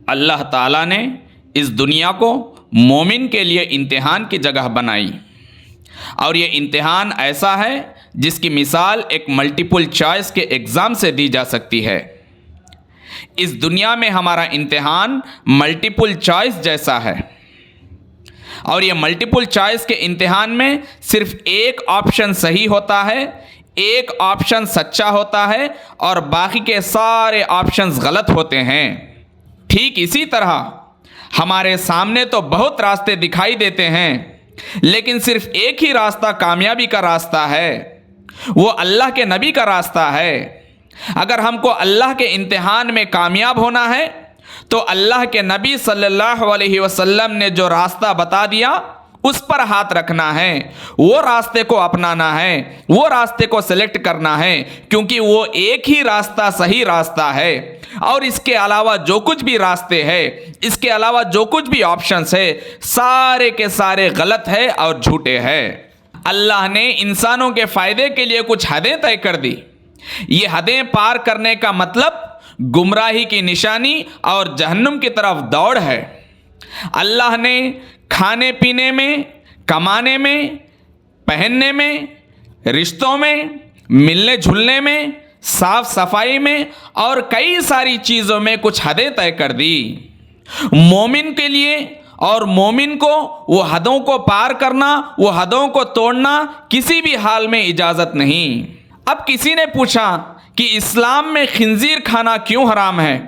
اللہ تعالیٰ نے اس دنیا کو مومن کے لیے امتحان کی جگہ بنائی، اور یہ امتحان ایسا ہے جس کی مثال ایک ملٹیپل چوائس کے ایگزام سے دی جا سکتی ہے۔ اس دنیا میں ہمارا امتحان ملٹیپل چوائس جیسا ہے، اور یہ ملٹیپل چوائس کے امتحان میں صرف ایک آپشن صحیح ہوتا ہے، ایک آپشن سچا ہوتا ہے، اور باقی کے سارے آپشنز غلط ہوتے ہیں۔ ٹھیک اسی طرح ہمارے سامنے تو بہت راستے دکھائی دیتے ہیں، لیکن صرف ایک ہی راستہ کامیابی کا راستہ ہے، وہ اللہ کے نبی کا راستہ ہے۔ اگر ہم کو اللہ کے امتحان میں کامیاب ہونا ہے تو اللہ کے نبی صلی اللہ علیہ وسلم نے جو راستہ بتا دیا اس پر ہاتھ رکھنا ہے، وہ راستے کو اپنانا ہے، وہ راستے کو سلیکٹ کرنا ہے، کیونکہ وہ ایک ہی راستہ صحیح راستہ ہے، اور اس کے علاوہ جو کچھ بھی راستے ہے، اس کے علاوہ جو کچھ بھی آپشنز ہے، سارے کے سارے غلط ہے اور جھوٹے ہیں۔ اللہ نے انسانوں کے فائدے کے لیے کچھ حدیں طے کر دی۔ یہ حدیں پار کرنے کا مطلب گمراہی کی نشانی اور جہنم کی طرف دوڑ ہے۔ اللہ نے کھانے پینے میں، کمانے میں، پہننے میں، رشتوں میں، ملنے جھلنے میں، صاف صفائی میں اور کئی ساری چیزوں میں کچھ حدیں طے کر دی۔ مومن کے لیے اور مومن کو وہ حدوں کو پار کرنا، وہ حدوں کو توڑنا کسی بھی حال میں اجازت نہیں۔ اب کسی نے پوچھا کہ اسلام میں خنزیر کھانا کیوں حرام ہے؟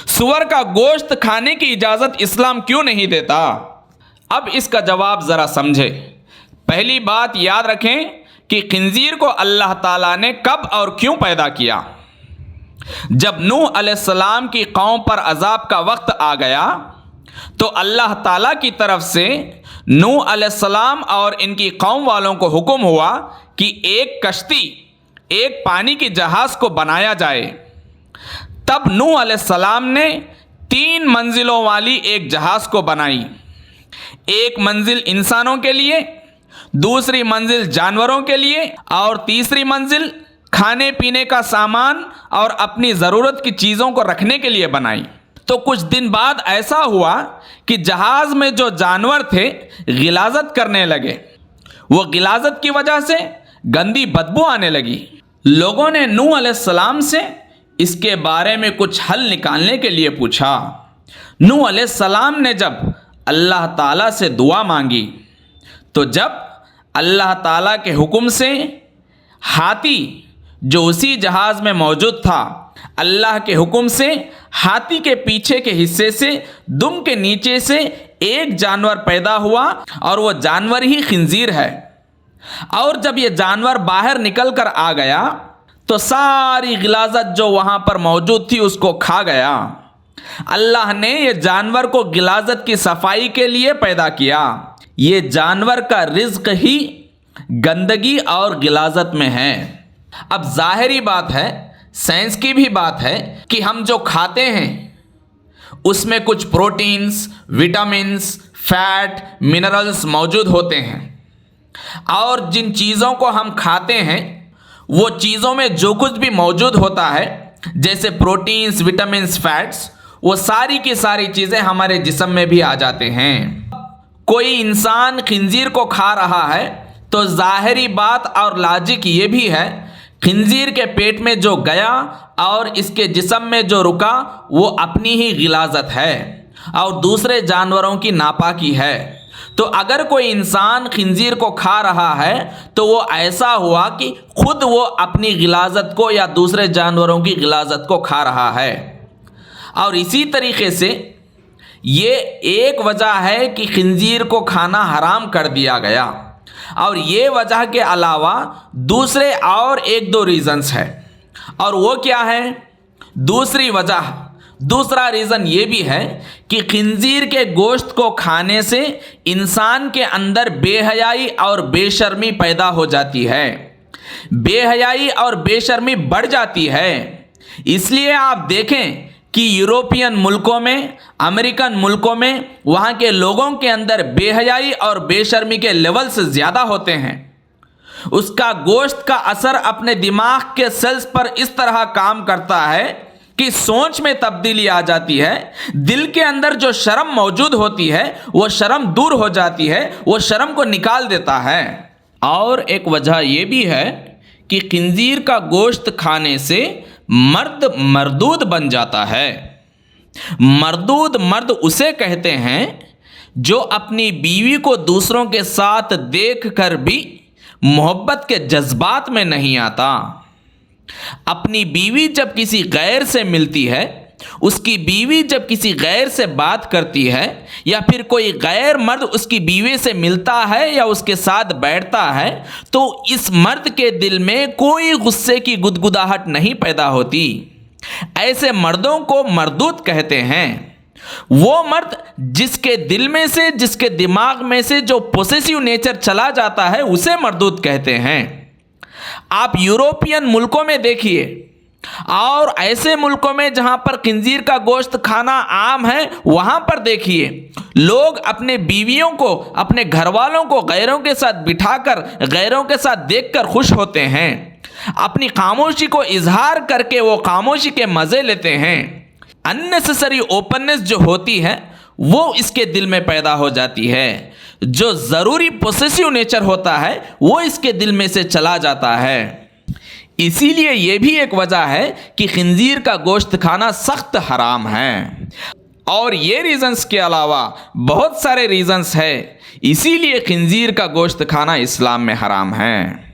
سور کا گوشت کھانے کی اجازت اسلام کیوں نہیں دیتا؟ اب اس کا جواب ذرا سمجھے۔ پہلی بات یاد رکھیں کہ خنزیر کو اللہ تعالیٰ نے کب اور کیوں پیدا کیا۔ جب نوح علیہ السلام کی قوم پر عذاب کا وقت آ گیا تو اللہ تعالیٰ کی طرف سے نوح علیہ السلام اور ان کی قوم والوں کو حکم ہوا کہ ایک کشتی، ایک پانی کی جہاز کو بنایا جائے۔ تب نوح علیہ السلام نے 3 منزلوں والی ایک جہاز کو بنائی۔ ایک منزل انسانوں کے لیے، دوسری منزل جانوروں کے لیے، اور تیسری منزل کھانے پینے کا سامان اور اپنی ضرورت کی چیزوں کو رکھنے کے لیے بنائی۔ تو کچھ دن بعد ایسا ہوا کہ جہاز میں جو جانور تھے غلاظت کرنے لگے۔ وہ غلاظت کی وجہ سے گندی بدبو آنے لگی۔ لوگوں نے نوح علیہ السلام سے اس کے بارے میں کچھ حل نکالنے کے لیے پوچھا۔ نوح علیہ السلام نے جب اللہ تعالیٰ سے دعا مانگی تو جب اللہ تعالیٰ کے حکم سے ہاتھی جو اسی جہاز میں موجود تھا، اللہ کے حکم سے ہاتھی کے پیچھے کے حصے سے دم کے نیچے سے ایک جانور پیدا ہوا، اور وہ جانور ہی خنزیر ہے۔ اور جب یہ جانور باہر نکل کر آ گیا تو ساری غلاظت جو وہاں پر موجود تھی اس کو کھا گیا۔ اللہ نے یہ جانور کو غلاظت کی صفائی کے لیے پیدا کیا۔ یہ جانور کا رزق ہی گندگی اور غلاظت میں ہے۔ اب ظاہری بات ہے، سائنس کی بھی بات ہے کہ ہم جو کھاتے ہیں اس میں کچھ پروٹینز، وٹامنز، فیٹ، منرلز موجود ہوتے ہیں، اور جن چیزوں کو ہم کھاتے ہیں وہ چیزوں میں جو کچھ بھی موجود ہوتا ہے جیسے پروٹینز، وٹامنز، فیٹس، وہ ساری کی ساری چیزیں ہمارے جسم میں بھی آ جاتے ہیں۔ کوئی انسان خنزیر کو کھا رہا ہے تو ظاہری بات اور لاجک یہ بھی ہے، خنزیر کے پیٹ میں جو گیا اور اس کے جسم میں جو رکا وہ اپنی ہی غلاظت ہے اور دوسرے جانوروں کی ناپاکی ہے۔ تو اگر کوئی انسان خنزیر کو کھا رہا ہے تو وہ ایسا ہوا کہ خود وہ اپنی غلاظت کو یا دوسرے جانوروں کی غلاظت کو کھا رہا ہے۔ اور اسی طریقے سے یہ ایک وجہ ہے کہ خنزیر کو کھانا حرام کر دیا گیا، اور یہ وجہ کے علاوہ دوسرے اور 1-2 ریزنز ہے۔ اور وہ کیا ہے؟ دوسرا ریزن یہ بھی ہے کہ خنزیر کے گوشت کو کھانے سے انسان کے اندر بے حیائی اور بے شرمی پیدا ہو جاتی ہے، بے حیائی اور بے شرمی بڑھ جاتی ہے۔ اس لیے آپ دیکھیں کہ یوروپین ملکوں میں، امریکن ملکوں میں وہاں کے لوگوں کے اندر بے حیائی اور بے شرمی کے لیولز زیادہ ہوتے ہیں۔ اس کا گوشت کا اثر اپنے دماغ کے سیلز پر اس طرح کام کرتا ہے کہ سوچ میں تبدیلی آ جاتی ہے، دل کے اندر جو شرم موجود ہوتی ہے وہ شرم دور ہو جاتی ہے، وہ شرم کو نکال دیتا ہے۔ اور ایک وجہ یہ بھی ہے کہ خنزیر کا گوشت کھانے سے مرد مردود بن جاتا ہے۔ مردود مرد اسے کہتے ہیں جو اپنی بیوی کو دوسروں کے ساتھ دیکھ کر بھی محبت کے جذبات میں نہیں آتا۔ اپنی بیوی جب کسی غیر سے ملتی ہے، اس کی بیوی جب کسی غیر سے بات کرتی ہے، یا پھر کوئی غیر مرد اس کی بیوی سے ملتا ہے یا اس کے ساتھ بیٹھتا ہے، تو اس مرد کے دل میں کوئی غصے کی گدگداہٹ نہیں پیدا ہوتی۔ ایسے مردوں کو مردود کہتے ہیں۔ وہ مرد جس کے دل میں سے، جس کے دماغ میں سے جو پوسیسیو نیچر چلا جاتا ہے، اسے مردود کہتے ہیں۔ آپ یوروپین ملکوں میں دیکھیے، اور ایسے ملکوں میں جہاں پر خنزیر کا گوشت کھانا عام ہے، وہاں پر دیکھیے لوگ اپنے بیویوں کو، اپنے گھر والوں کو غیروں کے ساتھ بٹھا کر، غیروں کے ساتھ دیکھ کر خوش ہوتے ہیں۔ اپنی خاموشی کو اظہار کر کے وہ خاموشی کے مزے لیتے ہیں۔ اننیسیسری اوپننس جو ہوتی ہے وہ اس کے دل میں پیدا ہو جاتی ہے۔ جو ضروری پوسیسیو نیچر ہوتا ہے وہ اس کے دل میں سے چلا جاتا ہے۔ اسی لیے یہ بھی ایک وجہ ہے کہ خنزیر کا گوشت کھانا سخت حرام ہے۔ اور یہ ریزنز کے علاوہ بہت سارے ریزنز ہیں، اسی لیے خنزیر کا گوشت کھانا اسلام میں حرام ہے۔